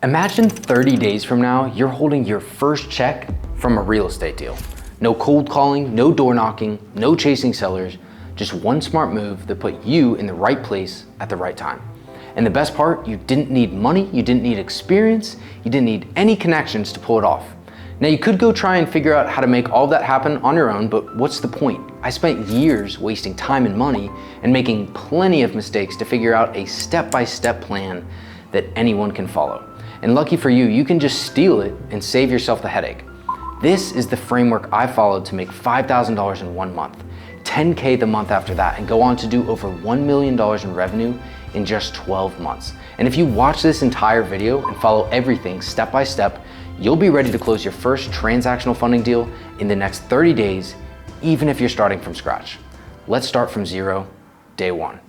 Imagine 30 days from now, you're holding your first check from a real estate deal. No cold calling, no door knocking, no chasing sellers, just one smart move that put you in the right place at the right time. And the best part, you didn't need money, you didn't need experience, you didn't need any connections to pull it off. Now you could go try and figure out how to make all that happen on your own, but what's the point? I spent years wasting time and money and making plenty of mistakes to figure out a step-by-step plan that anyone can follow. And lucky for you, you can just steal it and save yourself the headache. This is the framework I followed to make $5,000 in 1 month, $10K the month after that, and go on to do over $1 million in revenue in just 12 months. And if you watch this entire video and follow everything step by step, you'll be ready to close your first transactional funding deal in the next 30 days, even if you're starting from scratch. Let's start from zero, day one.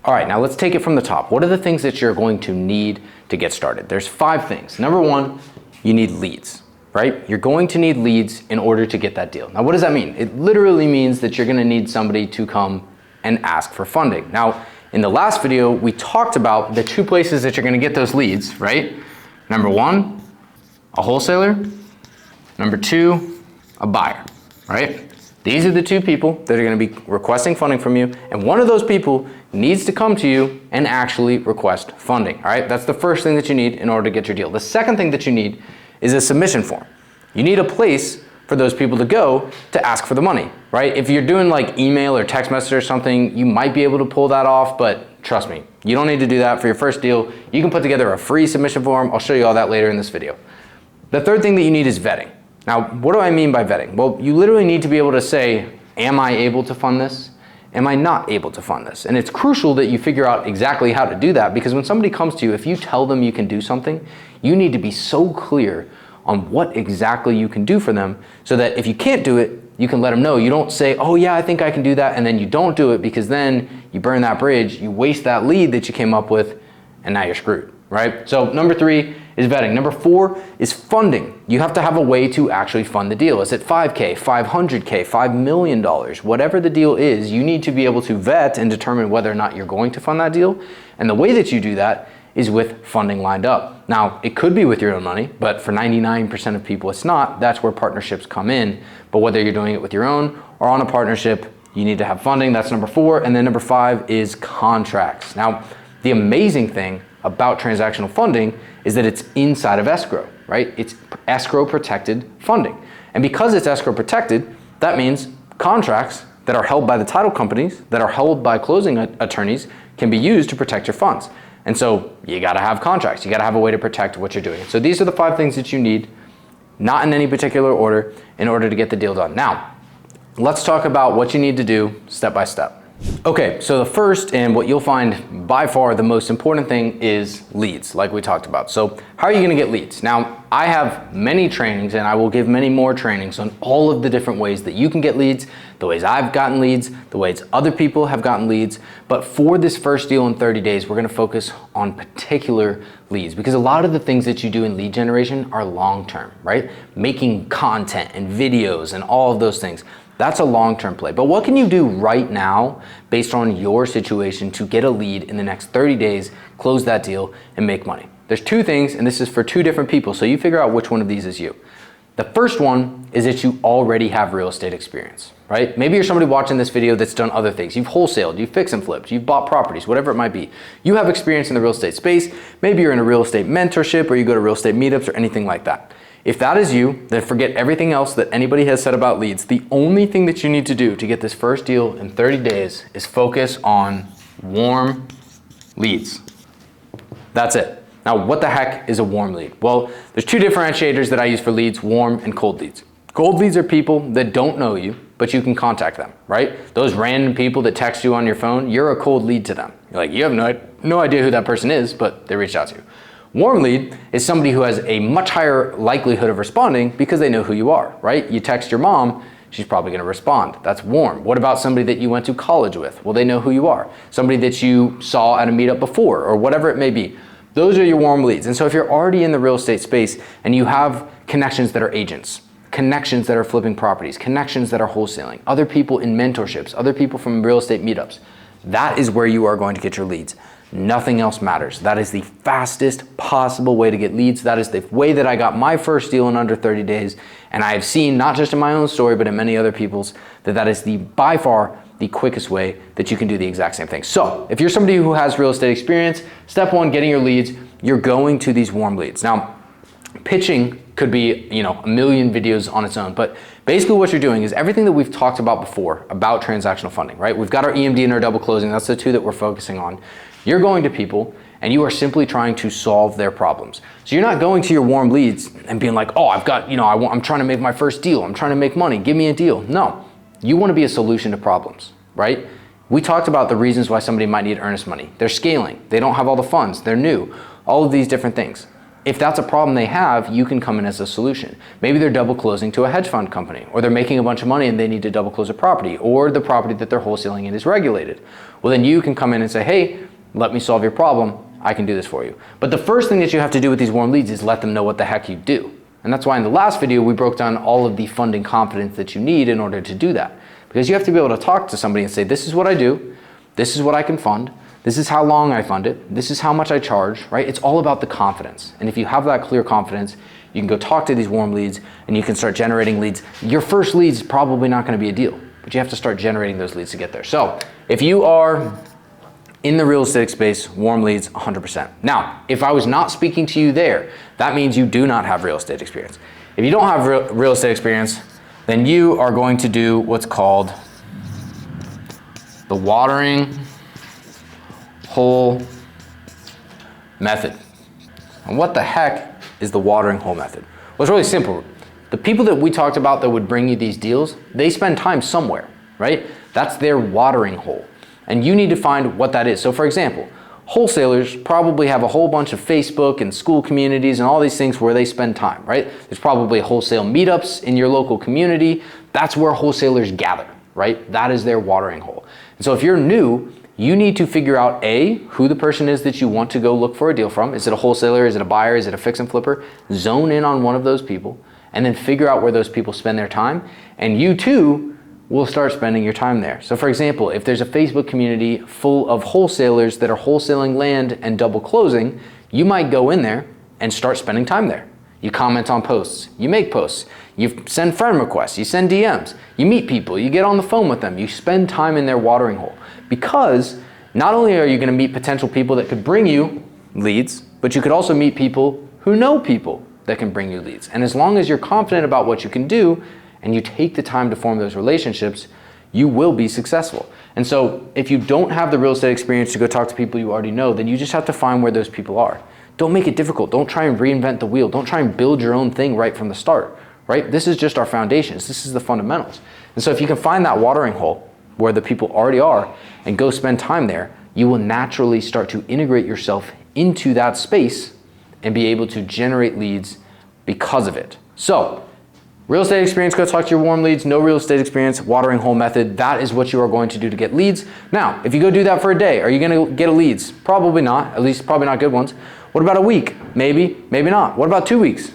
All right, now let's take it from the top. What are the things that you're going to need to get started? There's 5 things. Number 1, you need leads, right? You're going to need leads in order to get that deal. Now, what does that mean? It literally means that you're gonna need somebody to come and ask for funding. Now, in the last video, we talked about the 2 places that you're gonna get those leads, right? Number 1, a wholesaler. Number 2, a buyer, right? These are the 2 people that are gonna be requesting funding from you, and one of those people needs to come to you and actually request funding, all right? That's the first thing that you need in order to get your deal. The second thing that you need is a submission form. You need a place for those people to go to ask for the money, right? If you're doing like email or text message or something, you might be able to pull that off, but trust me, you don't need to do that for your first deal. You can put together a free submission form. I'll show you all that later in this video. The third thing that you need is vetting. Now, what do I mean by vetting? Well, you literally need to be able to say, am I able to fund this? Am I not able to fund this? And it's crucial that you figure out exactly how to do that, because when somebody comes to you, if you tell them you can do something, you need to be so clear on what exactly you can do for them, so that if you can't do it, you can let them know. You don't say, oh yeah, I think I can do that, and then you don't do it, because then you burn that bridge, you waste that lead that you came up with, and now you're screwed, right? So number 3 is vetting. Number 4 is funding. You have to have a way to actually fund the deal. Is it 5K, 500K, $5 million? Whatever the deal is, you need to be able to vet and determine whether or not you're going to fund that deal. And the way that you do that is with funding lined up. Now, it could be with your own money, but for 99% of people it's not. That's where partnerships come in. But whether you're doing it with your own or on a partnership, you need to have funding. That's number 4. And then number 5 is contracts. Now, the amazing thing about transactional funding is that it's inside of escrow, right? It's escrow protected funding. And because it's escrow protected, that means contracts that are held by the title companies, that are held by closing attorneys, can be used to protect your funds. And so you gotta have contracts. You gotta have a way to protect what you're doing. So these are the 5 things that you need, not in any particular order, in order to get the deal done. Now, let's talk about what you need to do step by step. Okay, so the first, and what you'll find by far the most important thing, is leads, like we talked about. So how are you gonna get leads? Now, I have many trainings, and I will give many more trainings on all of the different ways that you can get leads, the ways I've gotten leads, the ways other people have gotten leads. But for this first deal in 30 days, we're gonna focus on particular leads, because a lot of the things that you do in lead generation are long-term, right? Making content and videos and all of those things. That's a long-term play. But what can you do right now based on your situation to get a lead in the next 30 days, close that deal, and make money? There's 2 things, and this is for 2 different people, so you figure out which one of these is you. The first one is that you already have real estate experience, right? Maybe you're somebody watching this video that's done other things. You've wholesaled, you've fixed and flipped, you've bought properties, whatever it might be. You have experience in the real estate space. Maybe you're in a real estate mentorship, or you go to real estate meetups or anything like that. If that is you, then forget everything else that anybody has said about leads. The only thing that you need to do to get this first deal in 30 days is focus on warm leads. That's it. Now, what the heck is a warm lead? Well, there's 2 differentiators that I use for leads: warm and cold leads. Cold leads are people that don't know you, but you can contact them, right? Those random people that text you on your phone, you're a cold lead to them. You're like, you have no idea who that person is, but they reached out to you. Warm lead is somebody who has a much higher likelihood of responding because they know who you are, right? You text your mom, she's probably gonna respond. That's warm. What about somebody that you went to college with? Well, they know who you are. Somebody that you saw at a meetup before, or whatever it may be. Those are your warm leads. And so if you're already in the real estate space and you have connections that are agents, connections that are flipping properties, connections that are wholesaling, other people in mentorships, other people from real estate meetups, that is where you are going to get your leads. Nothing else matters. That is the fastest possible way to get leads. That is the way that I got my first deal in under 30 days. And I have seen, not just in my own story, but in many other people's, that is by far the quickest way that you can do the exact same thing. So if you're somebody who has real estate experience, step one, getting your leads, you're going to these warm leads. Now, pitching could be, a million videos on its own, but basically what you're doing is everything that we've talked about before about transactional funding, right? We've got our EMD and our double closing. That's the two that we're focusing on. You're going to people and you are simply trying to solve their problems. So you're not going to your warm leads and being like, oh, I've got, I'm trying to make my first deal. I'm trying to make money. Give me a deal. No, you want to be a solution to problems, right? We talked about the reasons why somebody might need earnest money. They're scaling. They don't have all the funds. They're new. All of these different things. If that's a problem they have, you can come in as a solution. Maybe they're double closing to a hedge fund company, or they're making a bunch of money and they need to double close a property, or the property that they're wholesaling in is regulated. Well, then you can come in and say, hey, let me solve your problem. I can do this for you. But the first thing that you have to do with these warm leads is let them know what the heck you do. And that's why in the last video, we broke down all of the funding confidence that you need in order to do that. Because you have to be able to talk to somebody and say, this is what I do. This is what I can fund. This is how long I fund it. This is how much I charge, right? It's all about the confidence. And if you have that clear confidence, you can go talk to these warm leads and you can start generating leads. Your first lead's probably not gonna be a deal, but you have to start generating those leads to get there. So if you are in the real estate space, warm leads, 100%. Now, if I was not speaking to you there, that means you do not have real estate experience. If you don't have real estate experience, then you are going to do what's called the watering hole method. And what the heck is the watering hole method? Well, it's really simple. The people that we talked about that would bring you these deals, they spend time somewhere, right? That's their watering hole. And you need to find what that is. So for example, wholesalers probably have a whole bunch of Facebook and school communities and all these things where they spend time, right? There's probably wholesale meetups in your local community. That's where wholesalers gather, right? That is their watering hole. And so if you're new, you need to figure out A, who the person is that you want to go look for a deal from. Is it a wholesaler? Is it a buyer? Is it a fix and flipper? Zone in on one of those people and then figure out where those people spend their time. And you too will start spending your time there. So for example, if there's a Facebook community full of wholesalers that are wholesaling land and double closing, you might go in there and start spending time there. You comment on posts, you make posts, you send friend requests, you send DMs, you meet people, you get on the phone with them, you spend time in their watering hole. Because not only are you going to meet potential people that could bring you leads, but you could also meet people who know people that can bring you leads. And as long as you're confident about what you can do and you take the time to form those relationships, you will be successful. And so if you don't have the real estate experience to go talk to people you already know, then you just have to find where those people are. Don't make it difficult. Don't try and reinvent the wheel. Don't try and build your own thing right from the start, right? This is just our foundations. This is the fundamentals. And so if you can find that watering hole where the people already are and go spend time there, you will naturally start to integrate yourself into that space and be able to generate leads because of it. So, real estate experience, go talk to your warm leads. No real estate experience, watering hole method. That is what you are going to do to get leads. Now, if you go do that for a day, are you going to get leads? Probably not, at least probably not good ones. What about a week? Maybe, maybe not. What about 2 weeks?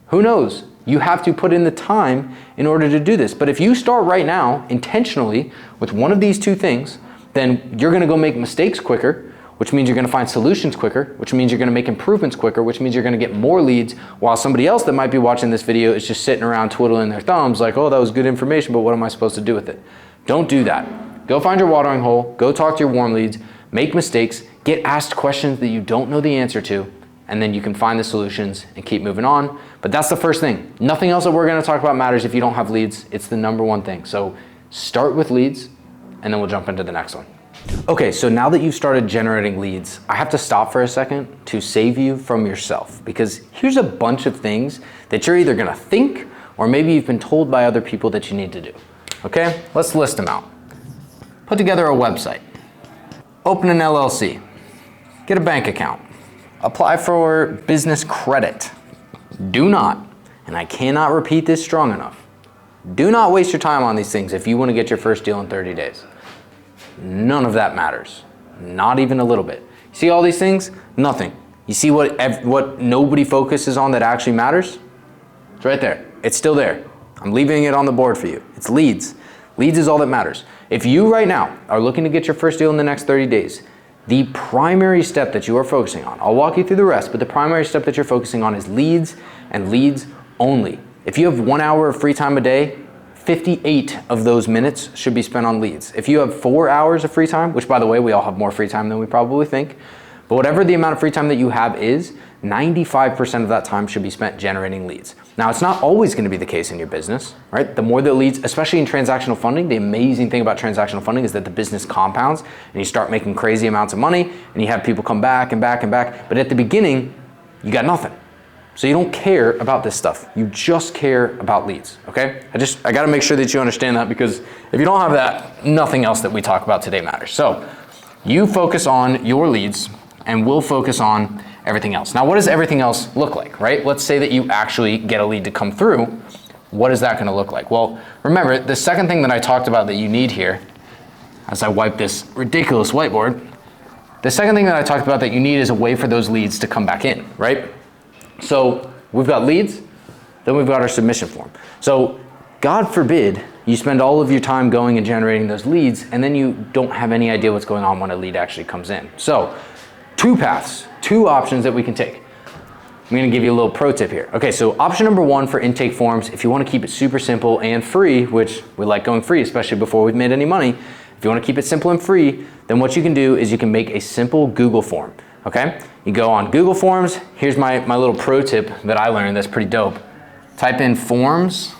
Who knows? You have to put in the time in order to do this. But if you start right now intentionally with one of these two things, then you're gonna go make mistakes quicker, which means you're gonna find solutions quicker, which means you're gonna make improvements quicker, which means you're gonna get more leads, while somebody else that might be watching this video is just sitting around twiddling their thumbs like, oh, that was good information, but what am I supposed to do with it? Don't do that. Go find your watering hole, go talk to your warm leads, make mistakes, get asked questions that you don't know the answer to, and then you can find the solutions and keep moving on. But that's the first thing. Nothing else that we're gonna talk about matters if you don't have leads. It's the number one thing. So start with leads, and then we'll jump into the next one. Okay, so now that you've started generating leads, I have to stop for a second to save you from yourself, because here's a bunch of things that you're either gonna think or maybe you've been told by other people that you need to do. Okay, let's list them out. Put together a website, open an LLC, get a bank account, apply for business credit. Do not, and I cannot repeat this strong enough, do not waste your time on these things if you want to get your first deal in 30 days. None of that matters, not even a little bit. See all these things? Nothing. You see what nobody focuses on that actually matters? It's right there. It's still there. I'm leaving it on the board for you. It's leads. Leads is all that matters. If you right now are looking to get your first deal in the next 30 days, The primary step that you are focusing on, I'll walk you through the rest, but the primary step that you're focusing on is leads and leads only. If you have 1 hour of free time a day, 58 of those minutes should be spent on leads. If you have 4 hours of free time, which by the way, we all have more free time than we probably think, but whatever the amount of free time that you have is, 95% of that time should be spent generating leads. Now, it's not always going to be the case in your business, right? The more the leads, especially in transactional funding, the amazing thing about transactional funding is that the business compounds and you start making crazy amounts of money and you have people come back and back and back. But at the beginning, you got nothing. So you don't care about this stuff. You just care about leads, okay? I got to make sure that you understand that, because if you don't have that, nothing else that we talk about today matters. So you focus on your leads and we'll focus on everything else. Now, what does everything else look like, right? Let's say that you actually get a lead to come through. What is that going to look like? Well, remember, the second thing that I talked about that you need here, as I wipe this ridiculous whiteboard, the second thing that I talked about that you need is a way for those leads to come back in, right? So we've got leads, then we've got our submission form. So God forbid you spend all of your time going and generating those leads and then you don't have any idea what's going on when a lead actually comes in. So two paths, two options that we can take. I'm gonna give you a little pro tip here. Okay, so option number one for intake forms, if you wanna keep it super simple and free, which we like going free, especially before we've made any money, if you wanna keep it simple and free, then what you can do is you can make a simple Google form, okay? You go on Google Forms, here's my little pro tip that I learned that's pretty dope. Type in forms.new.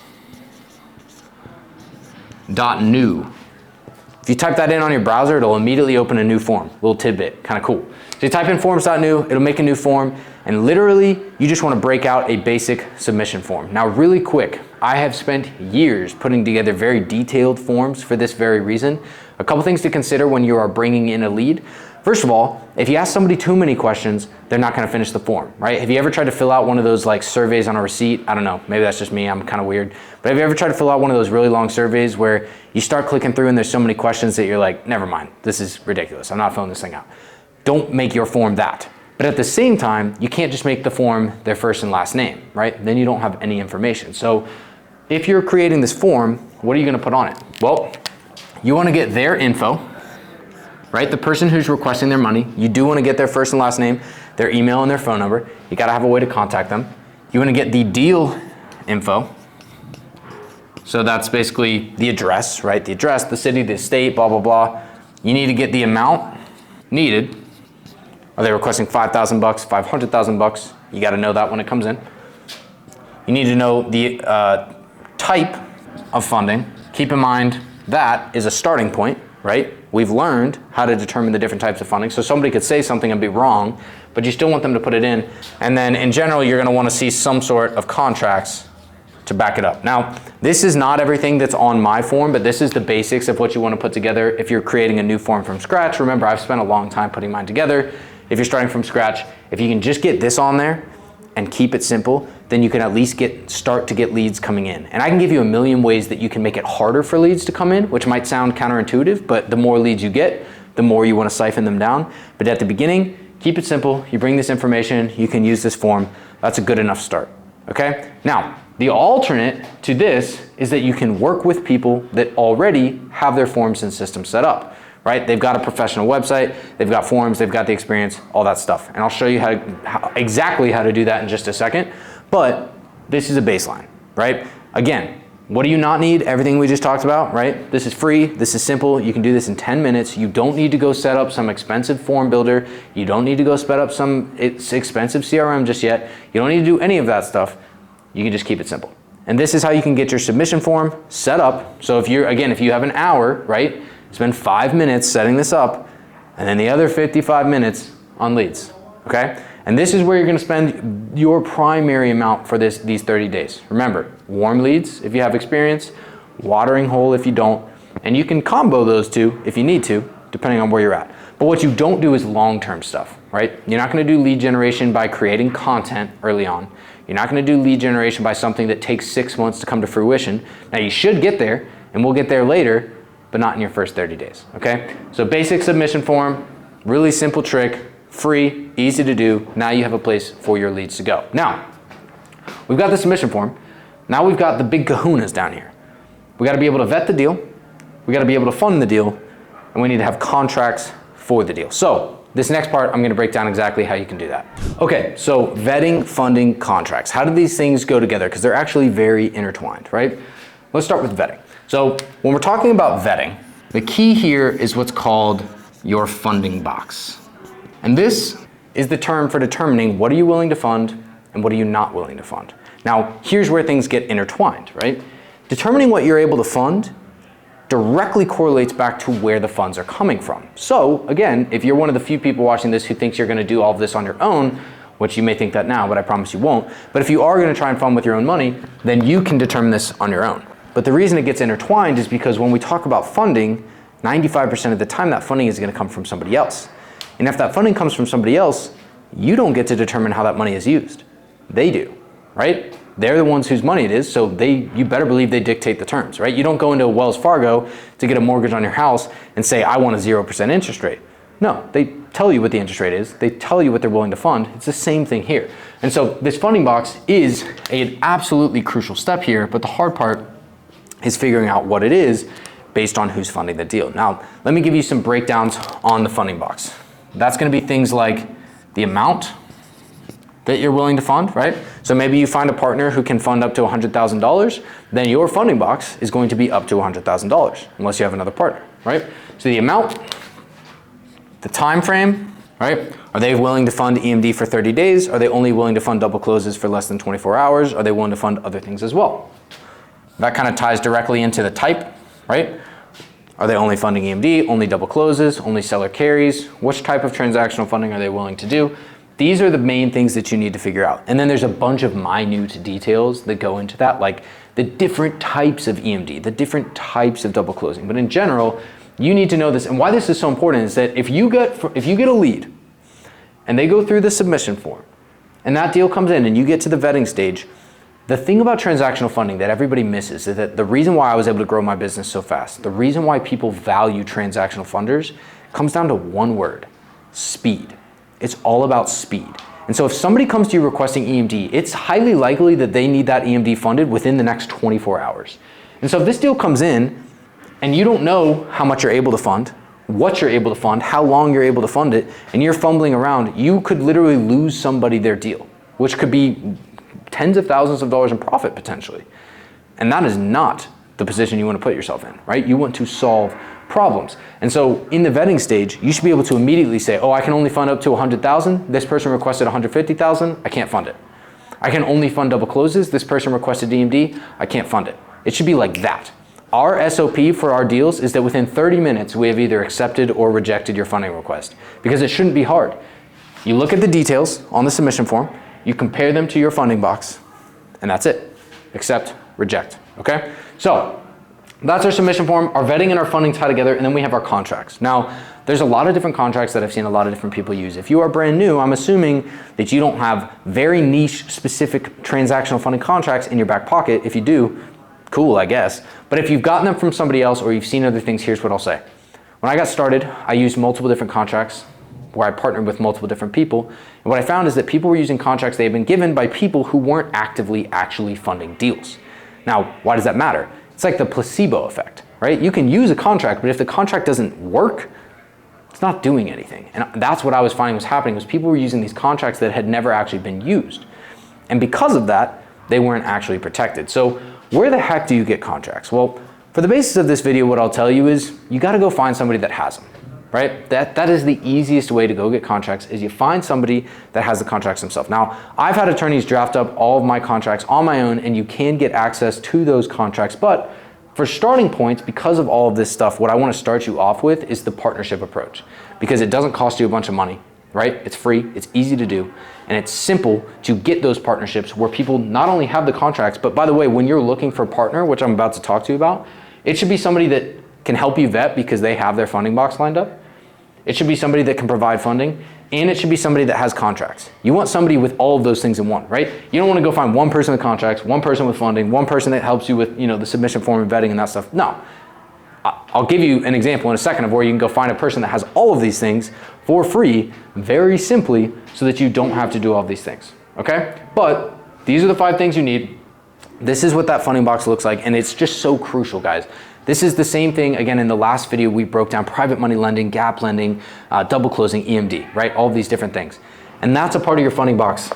If you type that in on your browser, it'll immediately open a new form. Little tidbit, kind of cool. So you type in forms.new, it'll make a new form, and literally you just want to break out a basic submission form. Now, really quick, I have spent years putting together very detailed forms for this very reason. A couple things to consider when you are bringing in a lead. First of all, if you ask somebody too many questions, they're not going to finish the form, right? Have you ever tried to fill out one of those like surveys on a receipt? I don't know, maybe that's just me, I'm kind of weird. But have you ever tried to fill out one of those really long surveys where you start clicking through and there's so many questions that you're like, never mind, this is ridiculous, I'm not filling this thing out. Don't make your form that. But at the same time, you can't just make the form their first and last name, right? Then you don't have any information. So if you're creating this form, what are you going to put on it? Well, you want to get their info, right? The person who's requesting their money, you do want to get their first and last name, their email and their phone number. You got to have a way to contact them. You want to get the deal info. So that's basically the address, right? The address, the city, the state, blah, blah, blah. You need to get the amount needed. Are they requesting $5,000, $500,000? You got to know that when it comes in. You need to know the type of funding. Keep in mind that is a starting point, right? We've learned how to determine the different types of funding. So somebody could say something and be wrong, but you still want them to put it in. And then in general, you're going to want to see some sort of contracts to back it up. Now, this is not everything that's on my form, but this is the basics of what you want to put together if you're creating a new form from scratch. Remember, I've spent a long time putting mine together. If you're starting from scratch, if you can just get this on there and keep it simple, then you can at least start to get leads coming in. And I can give you a million ways that you can make it harder for leads to come in, which might sound counterintuitive, but the more leads you get, the more you want to siphon them down. But at the beginning, keep it simple. You bring this information, you can use this form. That's a good enough start, okay? Now, the alternate to this is that you can work with people that already have their forms and systems set up, right? They've got a professional website, they've got forms, they've got the experience, all that stuff. And I'll show you exactly how to do that in just a second. But this is a baseline, right? Again, what do you not need? Everything we just talked about, right? This is free, this is simple, you can do this in 10 minutes. You don't need to go set up some expensive form builder. You don't need to go set up some expensive CRM just yet. You don't need to do any of that stuff. You can just keep it simple. And this is how you can get your submission form set up. So if you have an hour, right? Spend 5 minutes setting this up, and then the other 55 minutes on leads, okay? And this is where you're gonna spend your primary amount for these 30 days. Remember, warm leads if you have experience, watering hole if you don't, and you can combo those two if you need to, depending on where you're at. But what you don't do is long-term stuff, right? You're not gonna do lead generation by creating content early on. You're not gonna do lead generation by something that takes 6 months to come to fruition. Now you should get there, and we'll get there later, but not in your first 30 days, okay? So basic submission form, really simple trick, free, easy to do. Now you have a place for your leads to go. Now, we've got the submission form. Now we've got the big kahunas down here. We gotta be able to vet the deal, we gotta be able to fund the deal, and we need to have contracts for the deal. So this next part, I'm gonna break down exactly how you can do that. Okay, so vetting, funding, contracts. How do these things go together? Because they're actually very intertwined, right? Let's start with vetting. So when we're talking about vetting, the key here is what's called your funding box. And this is the term for determining what are you willing to fund and what are you not willing to fund. Now, here's where things get intertwined, right? Determining what you're able to fund directly correlates back to where the funds are coming from. So again, if you're one of the few people watching this who thinks you're gonna do all of this on your own, which you may think that now, but I promise you won't, but if you are gonna try and fund with your own money, then you can determine this on your own. But the reason it gets intertwined is because when we talk about funding, 95% of the time that funding is gonna come from somebody else. And if that funding comes from somebody else, you don't get to determine how that money is used. They do, right? They're the ones whose money it is, so you better believe they dictate the terms, right? You don't go into Wells Fargo to get a mortgage on your house and say, I want a 0% interest rate. No, they tell you what the interest rate is. They tell you what they're willing to fund. It's the same thing here. And so this funding box is an absolutely crucial step here, but the hard part is figuring out what it is based on who's funding the deal. Now, let me give you some breakdowns on the funding box. That's gonna be things like the amount that you're willing to fund, right? So maybe you find a partner who can fund up to $100,000, then your funding box is going to be up to $100,000, unless you have another partner, right? So the amount, the time frame, right? Are they willing to fund EMD for 30 days? Are they only willing to fund double closes for less than 24 hours? Are they willing to fund other things as well? That kind of ties directly into the type, right? Are they only funding EMD, only double closes, only seller carries? Which type of transactional funding are they willing to do? These are the main things that you need to figure out. And then there's a bunch of minute details that go into that, like the different types of EMD, the different types of double closing. But in general, you need to know this. And why this is so important is that if you get a lead and they go through the submission form and that deal comes in and you get to the vetting stage, the thing about transactional funding that everybody misses is that the reason why I was able to grow my business so fast, the reason why people value transactional funders comes down to one word: speed. It's all about speed. And so if somebody comes to you requesting EMD, it's highly likely that they need that EMD funded within the next 24 hours. And so if this deal comes in and you don't know how much you're able to fund, what you're able to fund, how long you're able to fund it, and you're fumbling around, you could literally lose somebody their deal, which could be tens of thousands of dollars in profit potentially. And that is not the position you want to put yourself in, right? You want to solve problems. And so in the vetting stage, you should be able to immediately say, oh, I can only fund up to 100,000. This person requested 150,000. I can't fund it. I can only fund double closes. This person requested DMD. I can't fund it. It should be like that. Our SOP for our deals is that within 30 minutes, we have either accepted or rejected your funding request, because it shouldn't be hard. You look at the details on the submission form, you compare them to your funding box, and that's it. Accept, reject, okay? So that's our submission form. Our vetting and our funding tie together, and then we have our contracts. Now, there's a lot of different contracts that I've seen a lot of different people use. If you are brand new, I'm assuming that you don't have very niche specific transactional funding contracts in your back pocket. If you do, cool, I guess. But if you've gotten them from somebody else or you've seen other things, here's what I'll say. When I got started, I used multiple different contracts where I partnered with multiple different people. And what I found is that people were using contracts they had been given by people who weren't actively actually funding deals. Now, why does that matter? It's like the placebo effect, right? You can use a contract, but if the contract doesn't work, it's not doing anything. And that's what I was finding was happening, was people were using these contracts that had never actually been used. And because of that, they weren't actually protected. So where the heck do you get contracts? Well, for the basis of this video, what I'll tell you is you gotta go find somebody that has them, right? That is the easiest way to go get contracts, is you find somebody that has the contracts themselves. Now, I've had attorneys draft up all of my contracts on my own, and you can get access to those contracts. But for starting points, because of all of this stuff, what I want to start you off with is the partnership approach, because it doesn't cost you a bunch of money, right? It's free, it's easy to do, and it's simple to get those partnerships where people not only have the contracts, but by the way, when you're looking for a partner, which I'm about to talk to you about, it should be somebody that can help you vet because they have their funding box lined up. It should be somebody that can provide funding, and it should be somebody that has contracts. You want somebody with all of those things in one, right? You don't want to go find one person with contracts, one person with funding, one person that helps you with, the submission form and vetting and that stuff. No. I'll give you an example in a second of where you can go find a person that has all of these things for free, very simply, so that you don't have to do all of these things, okay? But these are the 5 things you need. This is what that funding box looks like, and it's just so crucial, guys. This is the same thing, again, in the last video we broke down private money lending, gap lending, double closing, EMD, right? All of these different things. And that's a part of your funding box,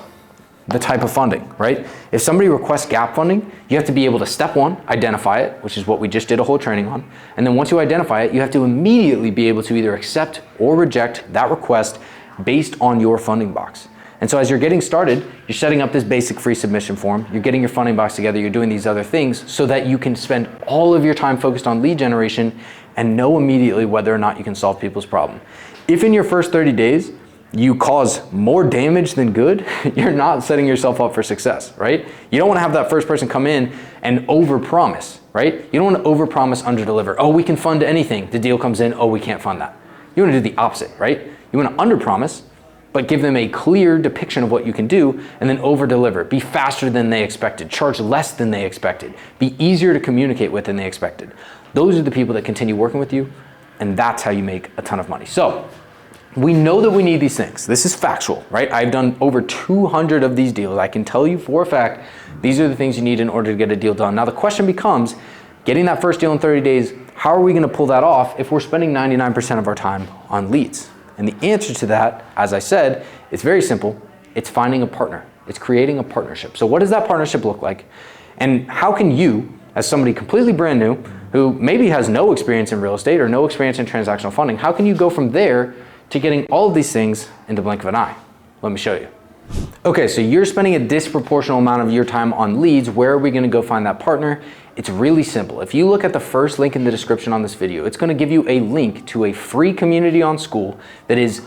the type of funding, right? If somebody requests gap funding, you have to be able to, step one, identify it, which is what we just did a whole training on. And then once you identify it, you have to immediately be able to either accept or reject that request based on your funding box. And so as you're getting started, you're setting up this basic free submission form, you're getting your funding box together, you're doing these other things so that you can spend all of your time focused on lead generation and know immediately whether or not you can solve people's problem. If in your first 30 days, you cause more damage than good, you're not setting yourself up for success, right? You don't want to have that first person come in and overpromise, right? You don't want to overpromise, underdeliver. Oh, we can fund anything. The deal comes in, oh, we can't fund that. You want to do the opposite, right? You want to underpromise, but give them a clear depiction of what you can do, and then overdeliver. Be faster than they expected, charge less than they expected, be easier to communicate with than they expected. Those are the people that continue working with you, and that's how you make a ton of money. So, we know that we need these things. This is factual, right? I've done over 200 of these deals. I can tell you for a fact, these are the things you need in order to get a deal done. Now the question becomes, getting that first deal in 30 days, how are we gonna pull that off if we're spending 99% of our time on leads? And the answer to that, as I said, it's very simple. It's finding a partner. It's creating a partnership. So what does that partnership look like? And how can you, as somebody completely brand new, who maybe has no experience in real estate or no experience in transactional funding, how can you go from there to getting all of these things in the blink of an eye? Let me show you. Okay, so you're spending a disproportional amount of your time on leads. Where are we gonna go find that partner? It's really simple. If you look at the first link in the description on this video, it's gonna give you a link to a free community on School that is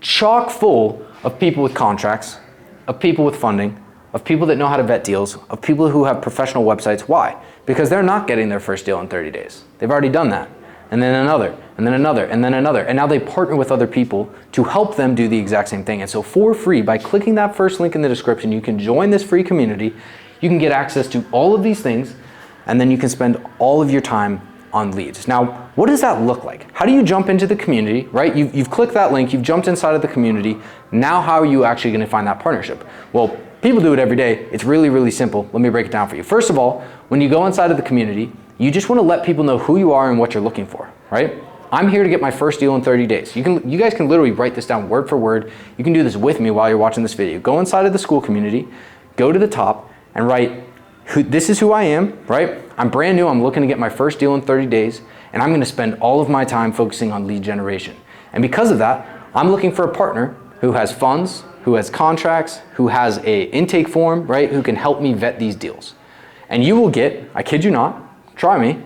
chock full of people with contracts, of people with funding, of people that know how to vet deals, of people who have professional websites. Why? Because they're not getting their first deal in 30 days. They've already done that. And then another, and then another, and then another. And now they partner with other people to help them do the exact same thing. And so for free, by clicking that first link in the description, you can join this free community, you can get access to all of these things, and then you can spend all of your time on leads. Now, what does that look like? How do you jump into the community, right? You've clicked that link, you've jumped inside of the community. Now, how are you actually gonna find that partnership? Well, people do it every day. It's really, really simple. Let me break it down for you. First of all, when you go inside of the community, you just want to let people know who you are and what you're looking for, right? I'm here to get my first deal in 30 days. You guys can literally write this down word for word. You can do this with me while you're watching this video. Go inside of the School community, go to the top and write, this is who I am, right? I'm brand new, I'm looking to get my first deal in 30 days, and I'm gonna spend all of my time focusing on lead generation. And because of that, I'm looking for a partner who has funds, who has contracts, who has a intake form, right? Who can help me vet these deals. And you will get, I kid you not, try me,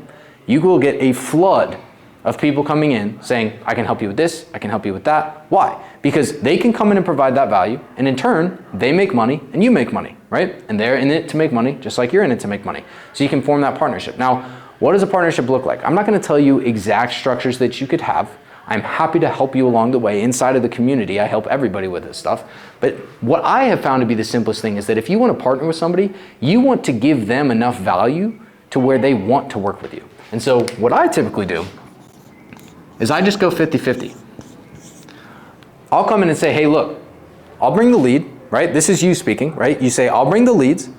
you will get a flood of people coming in saying, I can help you with this, I can help you with that. Why? Because they can come in and provide that value, and in turn, they make money and you make money, right? And they're in it to make money, just like you're in it to make money. So you can form that partnership. Now, what does a partnership look like? I'm not gonna tell you exact structures that you could have. I'm happy to help you along the way. Inside of the community, I help everybody with this stuff. But what I have found to be the simplest thing is that if you want to partner with somebody, you want to give them enough value to where they want to work with you. And so what I typically do is I just go 50-50. I'll come in and say, hey, look, I'll bring the lead, right? This is you speaking, right? You say, I'll bring the leads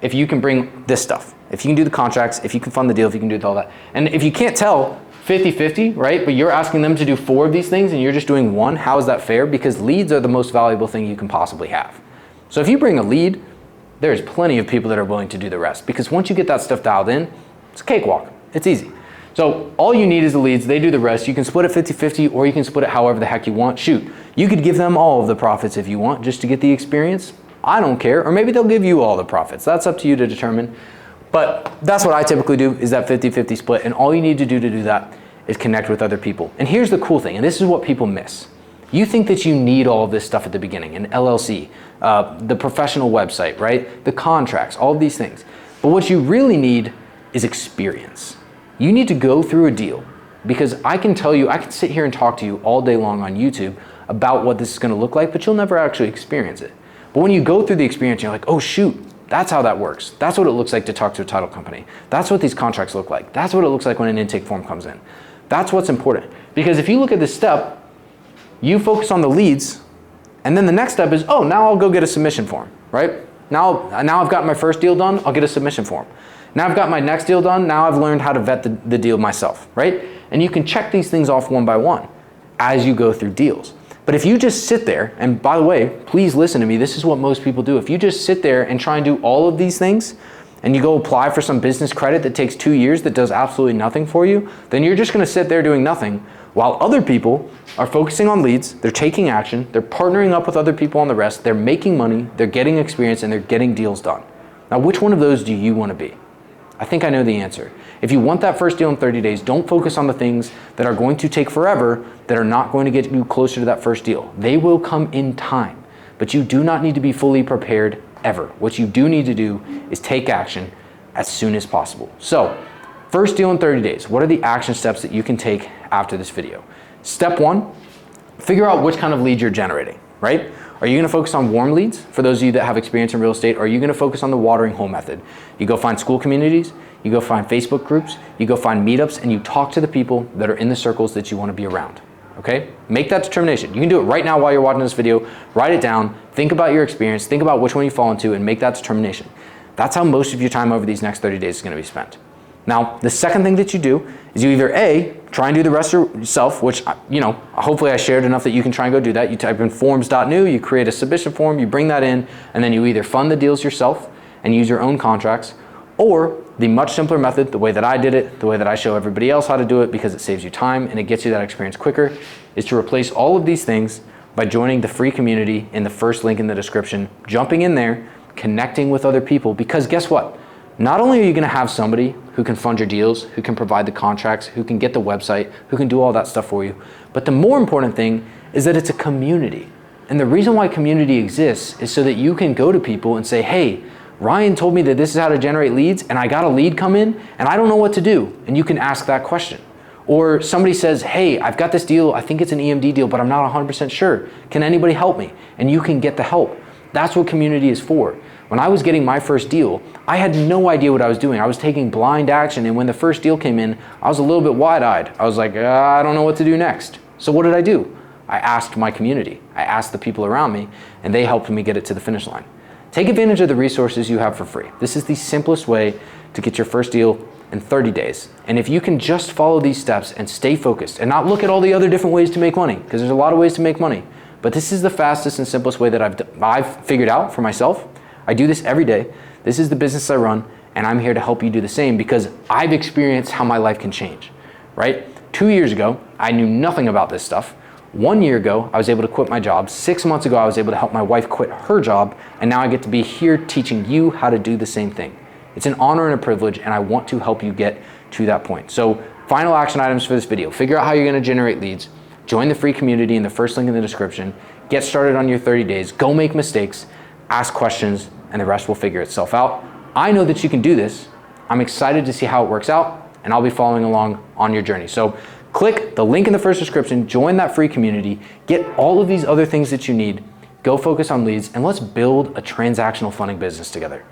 if you can bring this stuff. If you can do the contracts, if you can fund the deal, if you can do all that. And if you can't tell, 50-50, right? But you're asking them to do 4 of these things and you're just doing 1. How is that fair? Because leads are the most valuable thing you can possibly have. So if you bring a lead, there's plenty of people that are willing to do the rest, because once you get that stuff dialed in, it's a cakewalk. It's easy. So all you need is the leads. They do the rest. You can split it 50-50, or you can split it however the heck you want. Shoot, you could give them all of the profits if you want, just to get the experience. I don't care. Or maybe they'll give you all the profits. That's up to you to determine. But that's what I typically do, is that 50-50 split. And all you need to do that is connect with other people. And here's the cool thing, and this is what people miss. You think that you need all of this stuff at the beginning, an LLC, the professional website, right? The contracts, all of these things. But what you really need is experience. You need to go through a deal, because I can tell you, I can sit here and talk to you all day long on YouTube about what this is gonna look like, but you'll never actually experience it. But when you go through the experience, you're like, oh shoot, that's how that works. That's what it looks like to talk to a title company. That's what these contracts look like. That's what it looks like when an intake form comes in. That's what's important. Because if you look at this step, you focus on the leads, and then the next step is, oh, now I'll go get a submission form, right? Now I've got my first deal done, I'll get a submission form. Now I've got my next deal done, now I've learned how to vet the deal myself, right? And you can check these things off one by one as you go through deals. But if you just sit there, and by the way, please listen to me, this is what most people do. If you just sit there and try and do all of these things, and you go apply for some business credit that takes 2 years that does absolutely nothing for you, then you're just gonna sit there doing nothing while other people are focusing on leads, they're taking action, they're partnering up with other people on the rest, they're making money, they're getting experience, and they're getting deals done. Now, which one of those do you wanna be? I think I know the answer. If you want that first deal in 30 days, don't focus on the things that are going to take forever, that are not going to get you closer to that first deal. They will come in time, but you do not need to be fully prepared ever. What you do need to do is take action as soon as possible. So, first deal in 30 days. What are the action steps that you can take after this video? Step one, figure out which kind of lead you're generating, right? Are you gonna focus on warm leads for those of you that have experience in real estate? Or are you gonna focus on the watering hole method? You go find school communities, you go find Facebook groups, you go find meetups, and you talk to the people that are in the circles that you wanna be around, okay? Make that determination. You can do it right now while you're watching this video, write it down, think about your experience, think about which one you fall into, and make that determination. That's how most of your time over these next 30 days is gonna be spent. Now, the second thing that you do is you either A, try and do the rest yourself, which, hopefully I shared enough that you can try and go do that. You type in forms.new, you create a submission form, you bring that in, and then you either fund the deals yourself and use your own contracts, or the much simpler method, the way that I did it, the way that I show everybody else how to do it because it saves you time and it gets you that experience quicker, is to replace all of these things by joining the free community in the first link in the description, jumping in there, connecting with other people, because guess what? Not only are you gonna have somebody who can fund your deals, who can provide the contracts, who can get the website, who can do all that stuff for you, but the more important thing is that it's a community. And the reason why community exists is so that you can go to people and say, hey, Ryan told me that this is how to generate leads and I got a lead come in and I don't know what to do. And you can ask that question. Or somebody says, hey, I've got this deal, I think it's an EMD deal, but I'm not 100% sure. Can anybody help me? And you can get the help. That's what community is for. When I was getting my first deal, I had no idea what I was doing. I was taking blind action, and when the first deal came in, I was a little bit wide-eyed. I was like, I don't know what to do next. So what did I do? I asked my community. I asked the people around me, and they helped me get it to the finish line. Take advantage of the resources you have for free. This is the simplest way to get your first deal in 30 days. And if you can just follow these steps and stay focused and not look at all the other different ways to make money, because there's a lot of ways to make money, but this is the fastest and simplest way that I've figured out for myself. I do this every day. This is the business I run, and I'm here to help you do the same because I've experienced how my life can change, right? 2 years ago, I knew nothing about this stuff. 1 year ago, I was able to quit my job. 6 months ago, I was able to help my wife quit her job, and now I get to be here teaching you how to do the same thing. It's an honor and a privilege, and I want to help you get to that point. So, final action items for this video. Figure out how you're gonna generate leads. Join the free community in the first link in the description. Get started on your 30 days. Go make mistakes, ask questions, and the rest will figure itself out. I know that you can do this. I'm excited to see how it works out, and I'll be following along on your journey. So click the link in the first description, join that free community, get all of these other things that you need, go focus on leads, and let's build a transactional funding business together.